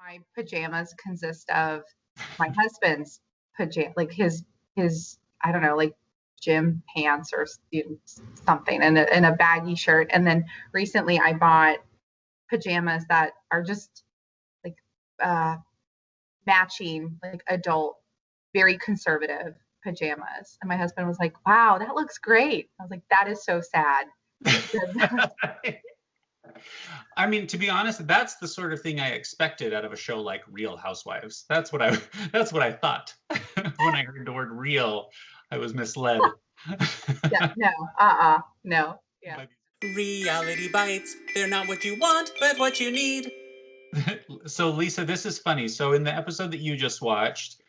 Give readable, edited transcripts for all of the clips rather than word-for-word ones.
My pajamas consist of my husband's pajama, like his I don't know, like gym pants or something, and a baggy shirt. And then recently I bought pajamas that are just like uh, matching, like adult, very conservative pajamas. And my husband was like, "Wow, that looks great." I was like, "That is so sad." I mean, to be honest, that's the sort of thing I expected out of a show like Real Housewives. That's what I thought. When I heard the word real, I was misled. Yeah, no, yeah. Reality bites. They're not what you want, but what you need. So Lisa, this is funny. So in the episode that you just watched,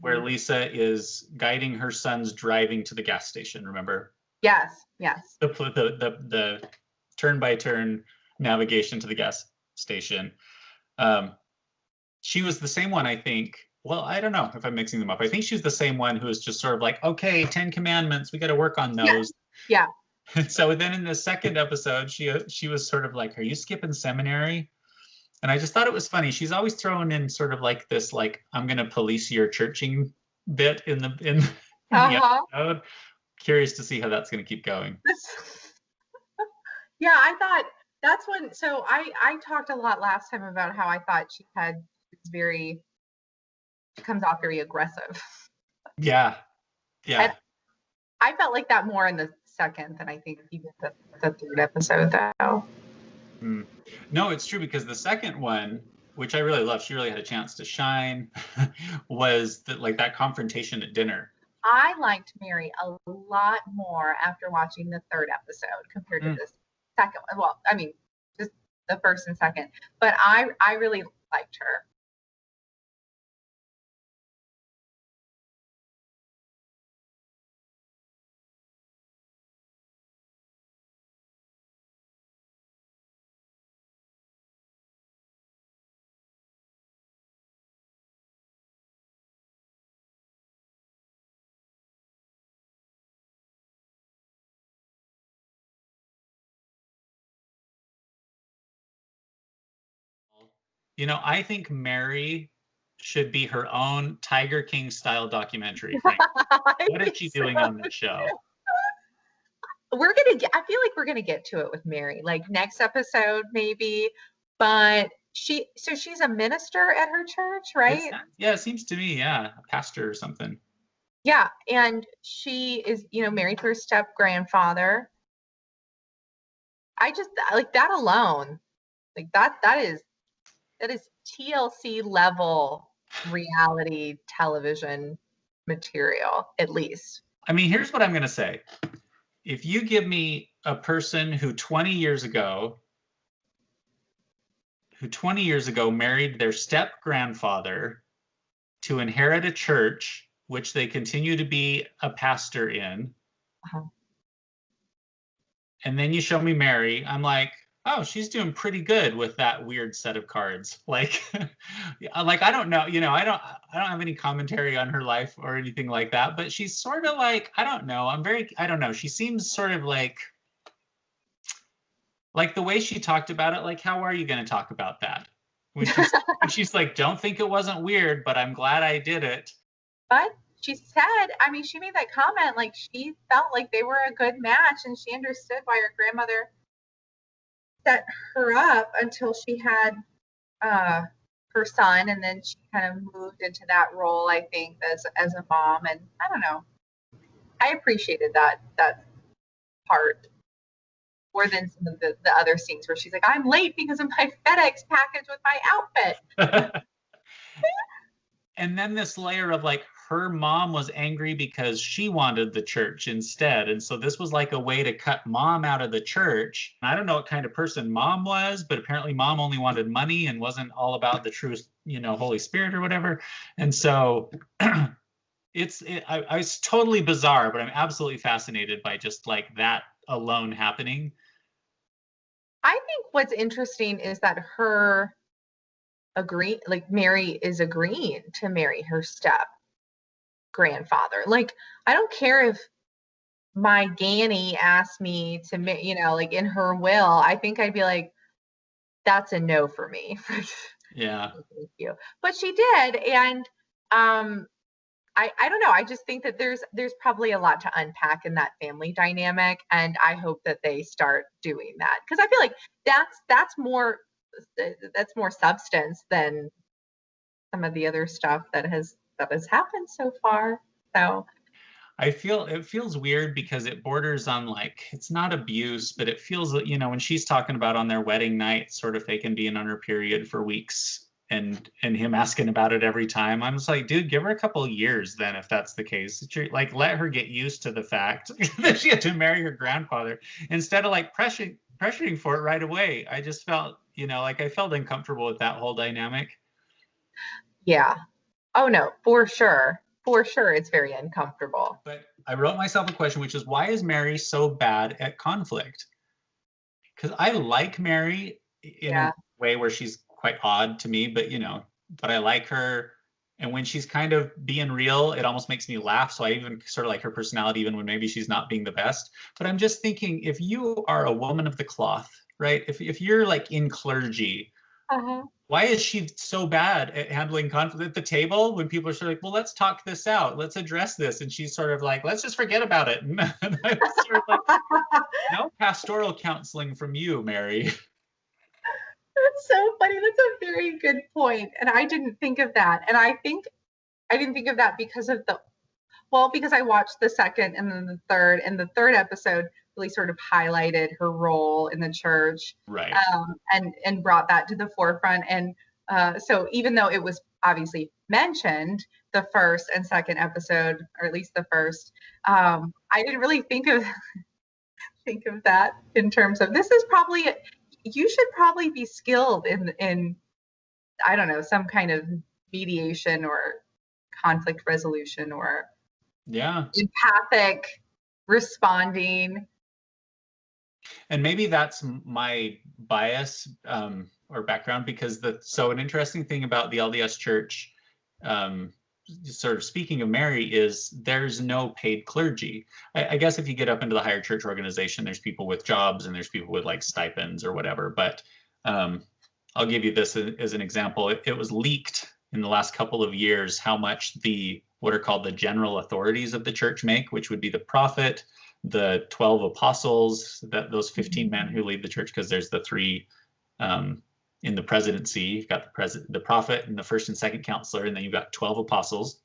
where Lisa is guiding her son's driving to the gas station, remember? Yes. The turn by turn navigation to the gas station. She was the same one, I think. Well, I don't know if I'm mixing them up. I think she's the same one who was just sort of like, okay, 10 commandments, we got to work on those. Yeah. So then in the second episode, she was sort of like, are you skipping seminary? And I just thought it was funny. She's always throwing in sort of like this, like, I'm going to police your churching bit in the episode. Curious to see how that's going to keep going. Yeah, I thought that's when. So I talked a lot last time about how I thought she comes off very aggressive. Yeah. And I felt like that more in the second than I think even the third episode, though. No, it's true, because the second one, which I really loved, she really had a chance to shine, was that confrontation at dinner. I liked Mary a lot more after watching the third episode compared to the second one. Well, I mean, just the first and second, but I really liked her. You know, I think Mary should be her own Tiger King style documentary. What is she doing on the show? I feel like we're gonna get to it with Mary, like next episode maybe. But she's a minister at her church, right? It seems to me, a pastor or something. Yeah, and she is, married to her step grandfather. I just like that alone, like that is TLC level reality television material, at least. I mean, here's what I'm going to say. If you give me a person who 20 years ago married their step grandfather to inherit a church, which they continue to be a pastor in, and then you show me Mary, I'm like, oh, she's doing pretty good with that weird set of cards. Like, I don't know, I don't have any commentary on her life or anything like that, but she's sort of like, I don't know. She seems sort of like the way she talked about it, like, how are you going to talk about that? When she's like, don't think it wasn't weird, but I'm glad I did it. But she said, she made that comment, like she felt like they were a good match, and she understood why her grandmother set her up until she had her son, and then she kind of moved into that role, I think, as a mom. And I don't know, I appreciated that part more than some of the other scenes where she's like, I'm late because of my FedEx package with my outfit. And then this layer of like, her mom was angry because she wanted the church instead. And so this was like a way to cut mom out of the church. I don't know what kind of person mom was, but apparently mom only wanted money and wasn't all about the true, Holy Spirit or whatever. And so it's totally bizarre, but I'm absolutely fascinated by just like that alone happening. I think what's interesting is that Mary is agreeing to marry her step grandfather. Like, I don't care if my Ganny asked me to, like in her will, I think I'd be like, that's a no for me. Yeah. Thank you. But she did. And I don't know. I just think that there's probably a lot to unpack in that family dynamic. And I hope that they start doing that. Because I feel like that's more substance than some of the other stuff that has happened so far. So I feel it feels weird because it borders on like it's not abuse, but it feels that, when she's talking about on their wedding night, sort of faking being on her period for weeks and him asking about it every time. I'm just like, dude, give her a couple of years then if that's the case. Like let her get used to the fact that she had to marry her grandfather instead of like pressuring for it right away. I just felt, like I felt uncomfortable with that whole dynamic. yeah. Oh no, for sure. For sure it's very uncomfortable. But I wrote myself a question, which is why is Mary so bad at conflict? Because I like Mary in a way where she's quite odd to me, but I like her. And when she's kind of being real, it almost makes me laugh. So I even sort of like her personality, even when maybe she's not being the best. But I'm just thinking, if you are a woman of the cloth, right? If you're like in clergy, why is she so bad at handling conflict at the table when people are sort of like, well, let's talk this out. Let's address this. And she's sort of like, let's just forget about it. And I'm sort of like, no pastoral counseling from you, Mary. That's so funny. That's a very good point. And I didn't think of that. And I think I didn't think of that because because I watched the second and then the third, and the third episode really sort of highlighted her role in the church, right? And brought that to the forefront. And so even though it was obviously mentioned the first and second episode, or at least the first, I didn't really think of that in terms of this is probably you should probably be skilled in I don't know, some kind of mediation or conflict resolution or empathic responding. And maybe that's my bias or background, because an interesting thing about the LDS Church, sort of speaking of Mary, is there's no paid clergy. I guess if you get up into the higher church organization, there's people with jobs and there's people with like stipends or whatever. But I'll give you this as an example. It was leaked in the last couple of years how much what are called the general authorities of the church make, which would be the prophet, the 12 apostles, those 15 men who lead the church, because there's the three in the presidency. You've got the prophet and the first and second counselor, and then you've got 12 apostles.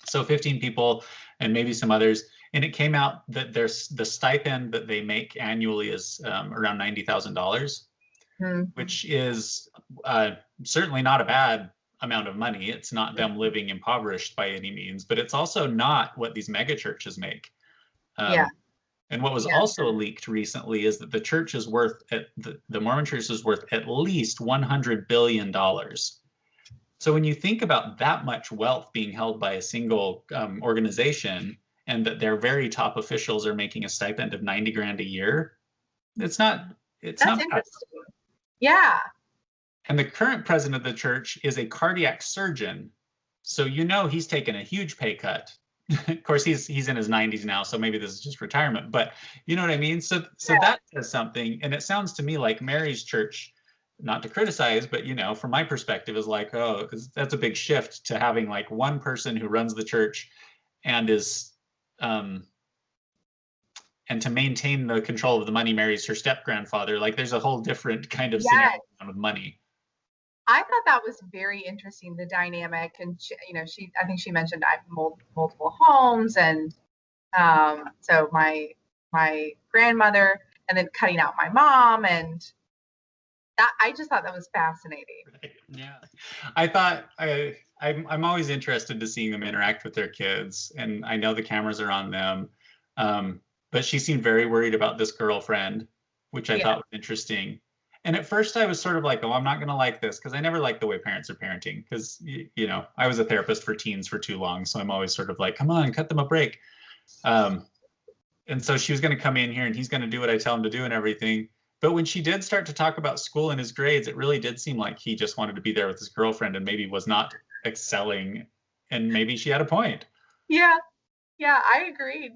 So 15 people and maybe some others. And it came out that there's the stipend that they make annually is around $90,000, which is certainly not a bad amount of money. It's not them living impoverished by any means, but it's also not what these mega churches make. And what was also leaked recently is that the church is worth, the Mormon church is worth at least $100 billion. So when you think about that much wealth being held by a single organization, and that their very top officials are making a stipend of 90 grand a year, that's not interesting. Yeah. And the current president of the church is a cardiac surgeon. So he's taken a huge pay cut. Of course, he's in his 90s now, so maybe this is just retirement, but you know what I mean? So that says something. And it sounds to me like Mary's church, not to criticize, but from my perspective, is like, oh, that's a big shift to having like one person who runs the church and is and to maintain the control of the money marries her step grandfather. Like there's a whole different kind of scenario with money. I thought that was very interesting, the dynamic. And I think she mentioned I have multiple homes, and so my grandmother, and then cutting out my mom, and that I just thought that was fascinating. Right. Yeah, I thought I'm always interested to seeing them interact with their kids, and I know the cameras are on them, but she seemed very worried about this girlfriend, which I thought was interesting. And at first I was sort of like, oh, I'm not going to like this, because I never liked the way parents are parenting, because, I was a therapist for teens for too long. So I'm always sort of like, come on, cut them a break. And so she was going to come in here and he's going to do what I tell him to do and everything. But when she did start to talk about school and his grades, it really did seem like he just wanted to be there with his girlfriend and maybe was not excelling. And maybe she had a point. Yeah, I agreed.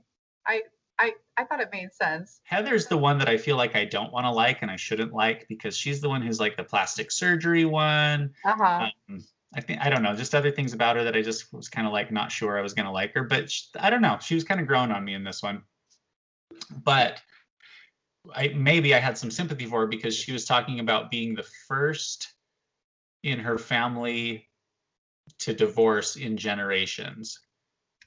I thought it made sense. Heather's the one that I feel like I don't want to like and I shouldn't like because she's the one who's like the plastic surgery one. Uh-huh. I don't know, just other things about her that I just was kind of like not sure I was going to like her, but I don't know. She was kind of growing on me in this one. But maybe I had some sympathy for her because she was talking about being the first in her family to divorce in generations.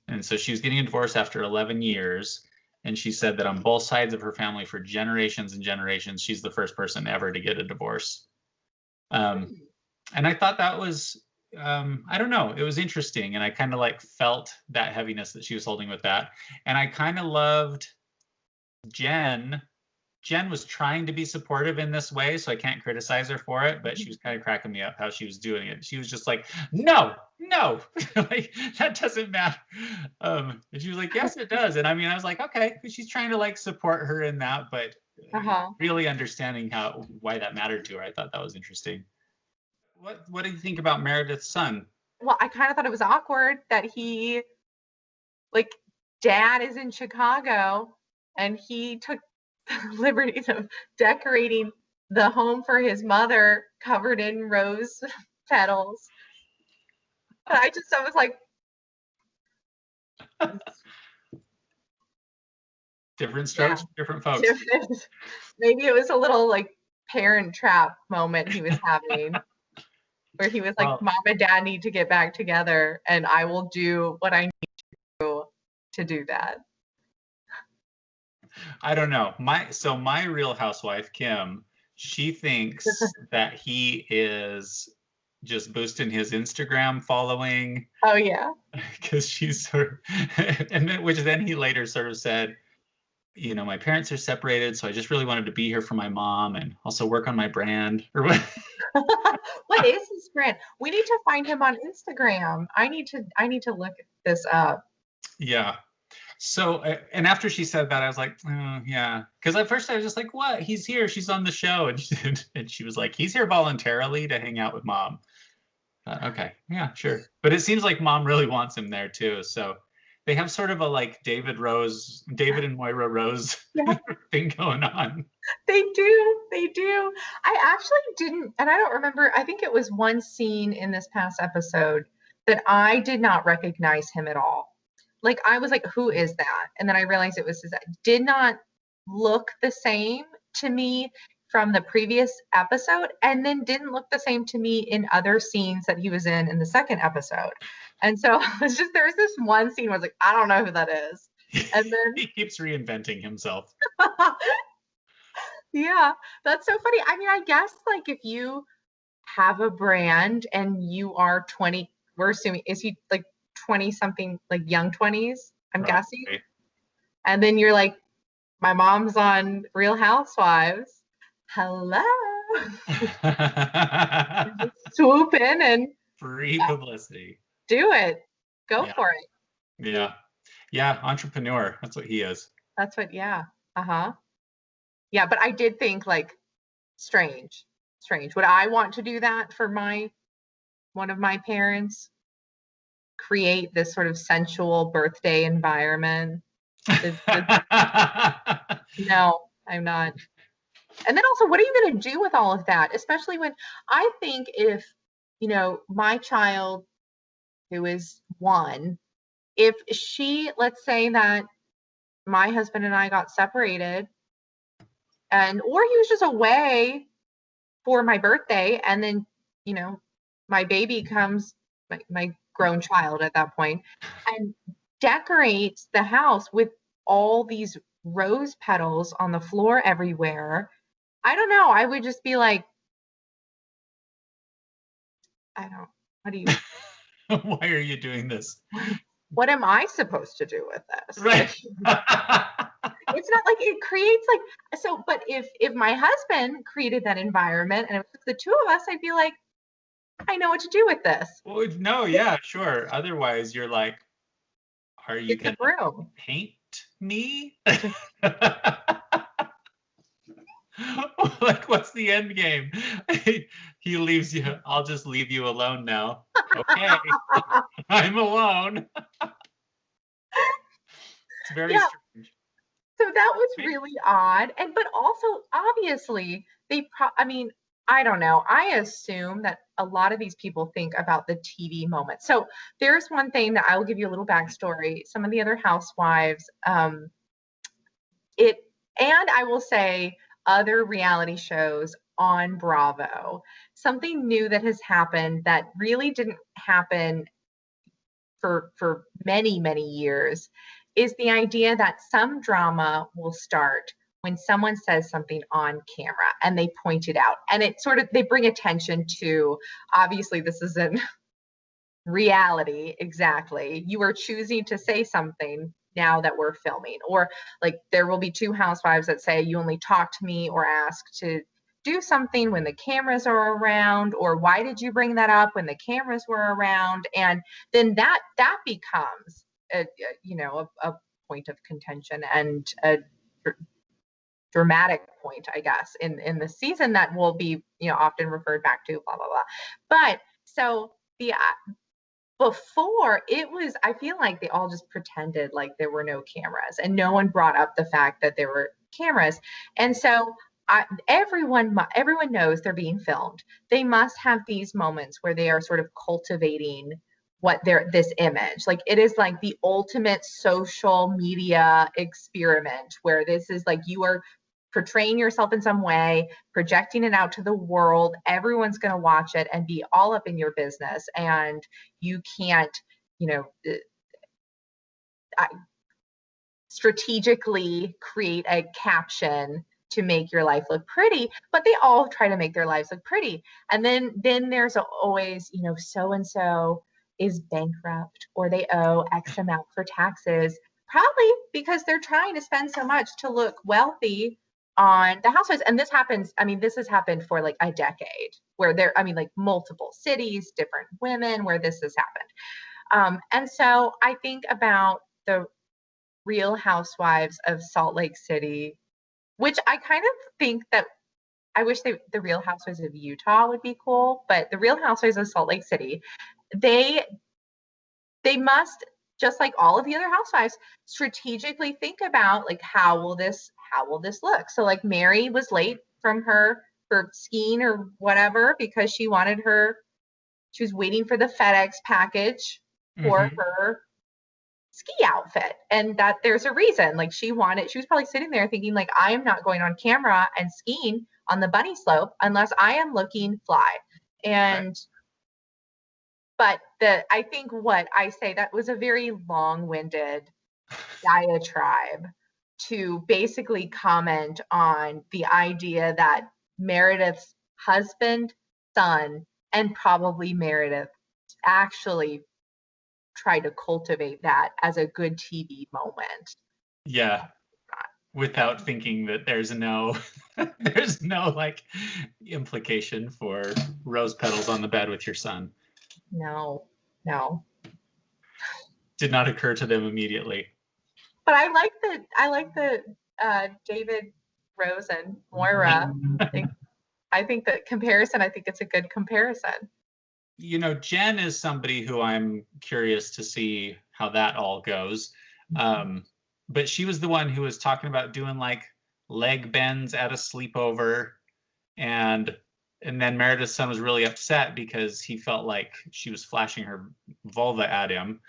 And so she was getting a divorce after 11 years. And she said that on both sides of her family for generations and generations, she's the first person ever to get a divorce. And I thought that was, I don't know, it was interesting. And I kind of like felt that heaviness that she was holding with that. And I kind of loved Jen. Jen was trying to be supportive in this way, so I can't criticize her for it, but she was kind of cracking me up how she was doing it. She was just like, no, like that doesn't matter. And she was like, yes, it does. And I mean, I was like, okay, she's trying to like support her in that, but really understanding why that mattered to her. I thought that was interesting. What do you think about Meredith's son? Well, I kind of thought it was awkward that dad is in Chicago and he took liberties of decorating the home for his mother covered in rose petals. And I was like, different strokes, different folks. Maybe it was a little like parent trap moment he was having where he was like, mom and dad need to get back together and I will do what I need to do that. I don't know. My Real Housewife, Kim, she thinks that he is just boosting his Instagram following. Oh yeah. Because she's sort of, and then which then he later sort of said, you know, my parents are separated, so I just really wanted to be here for my mom and also work on my brand or what. What is his brand? We need to find him on Instagram. I need to look this up. Yeah. So, and after she said that, I was like, oh, yeah. Because at first I was just like, what? He's here. She's on the show. And she was like, he's here voluntarily to hang out with mom. Okay. Yeah, sure. But it seems like mom really wants him there too. So they have sort of a like David and Moira Rose thing going on. They do. I actually didn't, and I don't remember, I think it was one scene in this past episode that I did not recognize him at all. Like, I was like, who is that? And then I realized it was his, did not look the same to me from the previous episode, and then didn't look the same to me in other scenes that he was in the second episode. And so it's just, there was this one scene where I was like, I don't know who that is. And then he keeps reinventing himself. Yeah, that's so funny. I mean, I guess like if you have a brand and you are 20, we're assuming, is he like 20 something, like young 20s, I'm guessing. And then you're like, my mom's on Real Housewives. Hello. Swoop in and free publicity. Do it. Go for it. Yeah. Yeah. Entrepreneur. That's what he is. That's what, yeah. Yeah, but I did think like strange. Would I want to do that for one of my parents? Create this sort of sensual birthday environment? No, I'm not. And then also, what are you going to do with all of that? Especially when I think if, you know, my child who is 1, if she, let's say that my husband and I got separated or he was just away for my birthday, and then, you know, my baby comes, my grown child at that point, and decorates the house with all these rose petals on the floor everywhere. I don't know. I would just be like, what do you? Why are you doing this? What am I supposed to do with this? Right. It's not like it creates like, so, but if my husband created that environment and it was the two of us, I'd be like, I know what to do with this. Well, no, yeah, sure. Otherwise you're like, are you going to paint me? Like, what's the end game? He leaves you. I'll just leave you alone now. Okay. I'm alone. It's very strange. So that was really odd. And but also obviously I mean, I don't know. I assume that a lot of these people think about the TV moment. So there's one thing that I will give you a little backstory. Some of the other housewives, it and I will say other reality shows on Bravo. Something new that has happened that really didn't happen for many years is the idea that some drama will start when someone says something on camera and they point it out, and it sort of they bring attention to, obviously this isn't reality exactly, you are choosing to say something now that we're filming, or like there will be two housewives that say you only talk to me or ask to do something when the cameras are around, or why did you bring that up when the cameras were around, and then that becomes a point of contention and a dramatic point, I guess, in the season that will be often referred back to, blah blah blah. But so the before, it was, I feel like they all just pretended like there were no cameras and no one brought up the fact that there were cameras. And so everyone knows they're being filmed. They must have these moments where they are sort of cultivating this image. Like it is like the ultimate social media experiment where this is like you are portraying yourself in some way, projecting it out to the world. Everyone's going to watch it and be all up in your business. And you can't, strategically create a caption to make your life look pretty, but they all try to make their lives look pretty. And then there's always, so and so is bankrupt or they owe X amount for taxes, probably because they're trying to spend so much to look wealthy on the housewives. And this has happened for like a decade where like multiple cities, different women where this has happened. And so I think about the Real Housewives of Salt Lake City, which I kind of think that I wish the Real Housewives of Utah would be cool, but the Real Housewives of Salt Lake City, they must, just like all of the other housewives, strategically think about like how will this look. So like Mary was late from her for skiing or whatever because she was waiting for the FedEx package for her ski outfit, and that there's a reason. Like she was probably sitting there thinking like, I am not going on camera and skiing on the bunny slope unless I am looking fly. And right. But I think what I say, that was a very long-winded diatribe to basically comment on the idea that Meredith's husband, son, and probably Meredith actually try to cultivate that as a good TV moment. Yeah. Without thinking that there's no like implication for rose petals on the bed with your son. No. Did not occur to them immediately. But I like the David, Rose, and Moira. I think that comparison, I think it's a good comparison. Jen is somebody who I'm curious to see how that all goes. But she was the one who was talking about doing like leg bends at a sleepover, and then Meredith's son was really upset because he felt like she was flashing her vulva at him.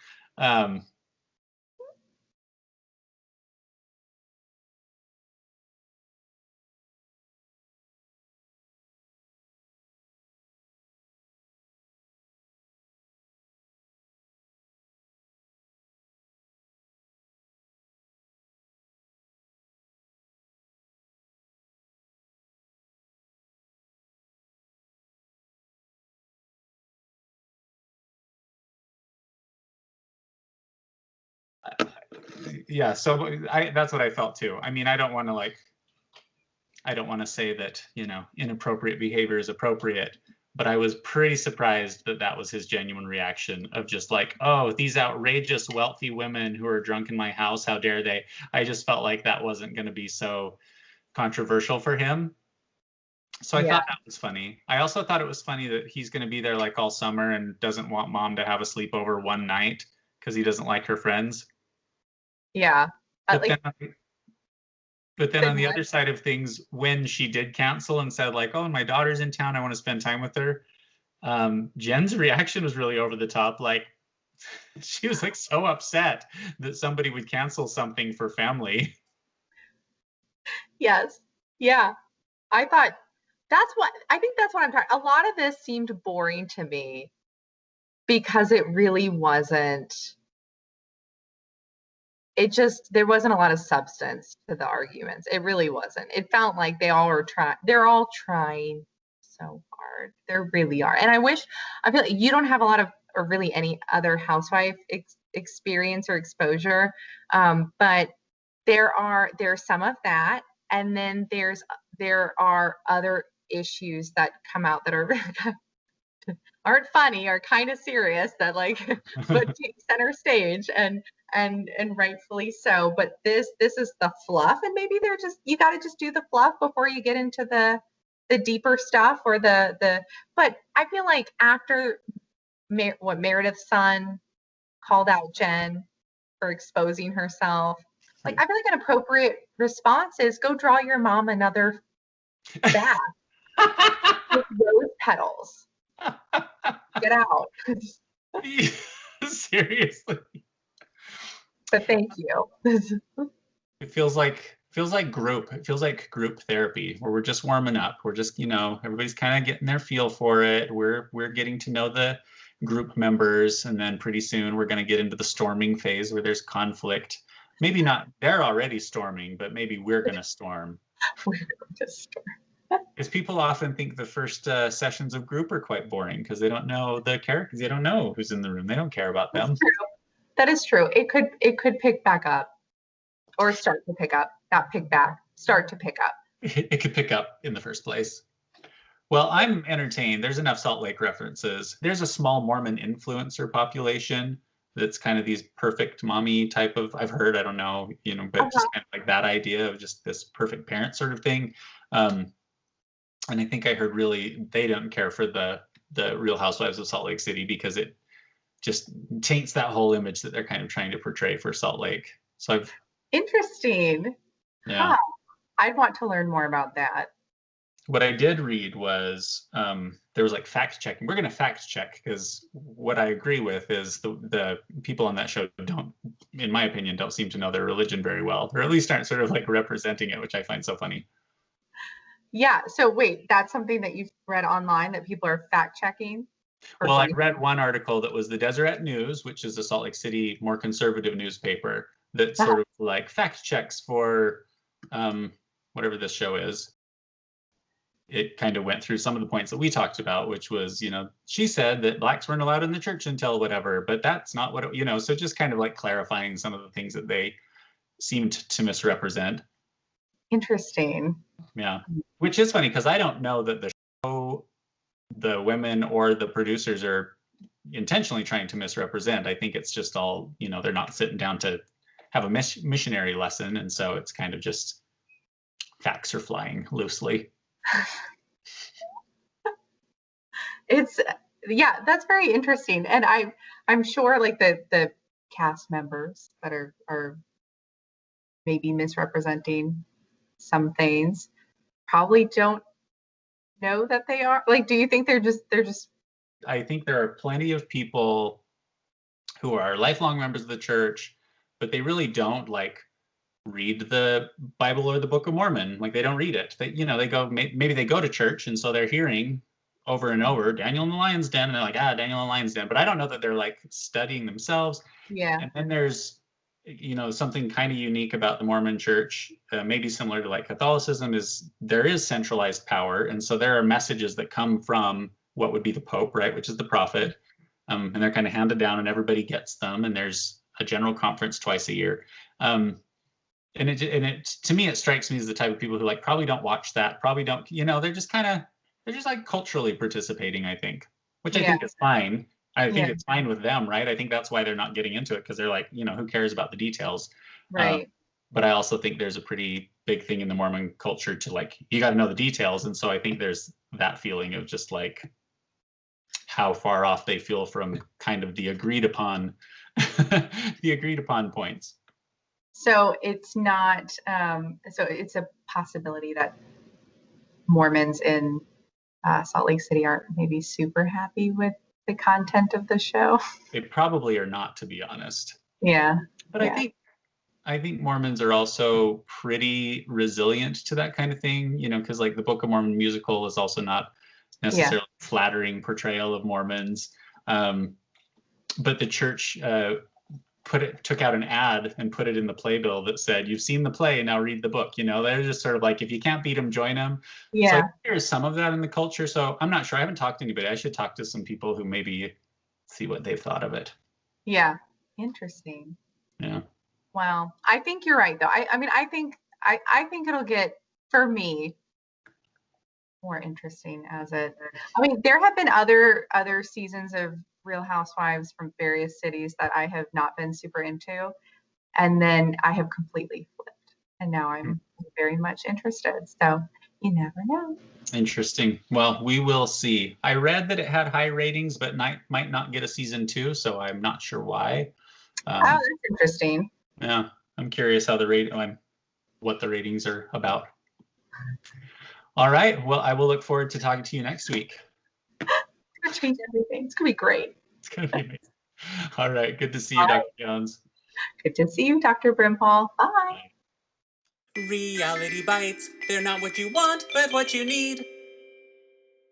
Yeah, so that's what I felt too. I mean, I don't want to say that, inappropriate behavior is appropriate, but I was pretty surprised that that was his genuine reaction of just like, oh, these outrageous wealthy women who are drunk in my house, how dare they? I just felt like that wasn't going to be so controversial for him. So I thought that was funny. I also thought it was funny that he's going to be there like all summer and doesn't want mom to have a sleepover one night because he doesn't like her friends. Yeah. But then on the other side of things, when she did cancel and said like, oh, my daughter's in town, I want to spend time with her, Jen's reaction was really over the top. Like, she was like so upset that somebody would cancel something for family. Yes. Yeah. I think that's what I'm talking. A lot of this seemed boring to me because it really wasn't. There wasn't a lot of substance to the arguments. It really wasn't. It felt like they're all trying so hard. They really are. And I feel like you don't have a lot of, or really any other housewife experience or exposure. But there's some of that. And then there are other issues that come out that aren't funny or kind of serious that like but take center stage and rightfully so. But this is the fluff, and maybe you got to just do the fluff before you get into the deeper stuff or the but I feel like after Meredith's son called out Jen for exposing herself, like I feel like an appropriate response is go draw your mom another bath with rose petals. Get out. Seriously. But thank you. It feels like group. It feels like group therapy where we're just warming up. We're just, everybody's kind of getting their feel for it. We're getting to know the group members, and then pretty soon we're going to get into the storming phase where there's conflict. Maybe not, they're already storming, but maybe we're going to storm. We're going to storm. Because people often think the first sessions of group are quite boring because they don't know the characters. They don't know who's in the room. They don't care about them. That's true. That is true. It could pick back up, or start to pick up. Not pick back. Start to pick up. It could pick up in the first place. Well, I'm entertained. There's enough Salt Lake references. There's a small Mormon influencer population that's kind of these perfect mommy type of, I've heard, I don't know, but just kind of like that idea of just this perfect parent sort of thing. And I think I heard really they don't care for the Real Housewives of Salt Lake City because it just taints that whole image that they're kind of trying to portray for Salt Lake. So Interesting. Yeah. Huh. I'd want to learn more about that. What I did read was there was like fact checking. We're going to fact check because what I agree with is the people on that show don't, in my opinion, don't seem to know their religion very well, or at least aren't sort of like representing it, which I find so funny. Yeah. So wait, that's something that you've read online that people are fact checking? Well, I read one article that was the Deseret News, which is a Salt Lake City more conservative newspaper that sort of like fact checks for whatever this show is. It kind of went through some of the points that we talked about, which was, she said that blacks weren't allowed in the church until whatever, but that's not what, so just kind of like clarifying some of the things that they seemed to misrepresent. Interesting. Yeah, which is funny because I don't know that the show, the women or the producers are intentionally trying to misrepresent. I think it's just all, they're not sitting down to have a missionary lesson. And so it's kind of just facts are flying loosely. That's very interesting. And I'm sure like the cast members that are maybe misrepresenting some things probably don't know that they are. Like, do you think they're just I think there are plenty of people who are lifelong members of the church, but they really don't like read the Bible or the Book of Mormon. Like they don't read it. They go, maybe they go to church, and so they're hearing over and over Daniel in the lion's den, and they're like, Daniel in the lion's den. But I don't know that they're like studying themselves. Yeah. And then there's something kind of unique about the Mormon church, maybe similar to like Catholicism, is there is centralized power. And so there are messages that come from what would be the Pope, right, which is the prophet. And they're kind of handed down and everybody gets them. And there's a general conference twice a year. And it to me, it strikes me as the type of people who like probably don't watch that, probably don't, they're just like culturally participating, I think, which I think is fine. I think it's fine with them, right? I think that's why they're not getting into it, because they're like, who cares about the details? Right. But I also think there's a pretty big thing in the Mormon culture to like, you got to know the details. And so I think there's that feeling of just like how far off they feel from kind of the agreed upon points. So it's not, so it's a possibility that Mormons in Salt Lake City aren't maybe super happy with the content of the show. They probably are not, to be honest. Yeah. But yeah. I think Mormons are also pretty resilient to that kind of thing, because like the Book of Mormon musical is also not necessarily flattering portrayal of Mormons. But the church took out an ad and put it in the playbill that said, "You've seen the play, now read the book." They're just sort of like, if you can't beat them, join them. Yeah. So I think there's some of that in the culture. So I'm not sure. I haven't talked to anybody. I should talk to some people who maybe see what they've thought of it. Yeah. Interesting. Yeah. Wow. I think you're right though. I mean, I think it'll get, for me, more interesting as it. I mean, there have been other seasons of Real Housewives from various cities that I have not been super into, and then I have completely flipped, and now I'm very much interested. So you never know. Interesting. Well, we will see. I read that it had high ratings, but might not get a season 2, so I'm not sure why. Oh, that's interesting. Yeah, I'm curious how what the ratings are about. All right. Well, I will look forward to talking to you next week. It's going to change everything. It's going to be great. It's going to be amazing. All right. Good to see you, Dr. Jones. Good to see you, Dr. Brimhall. Bye. Reality bites. They're not what you want, but what you need.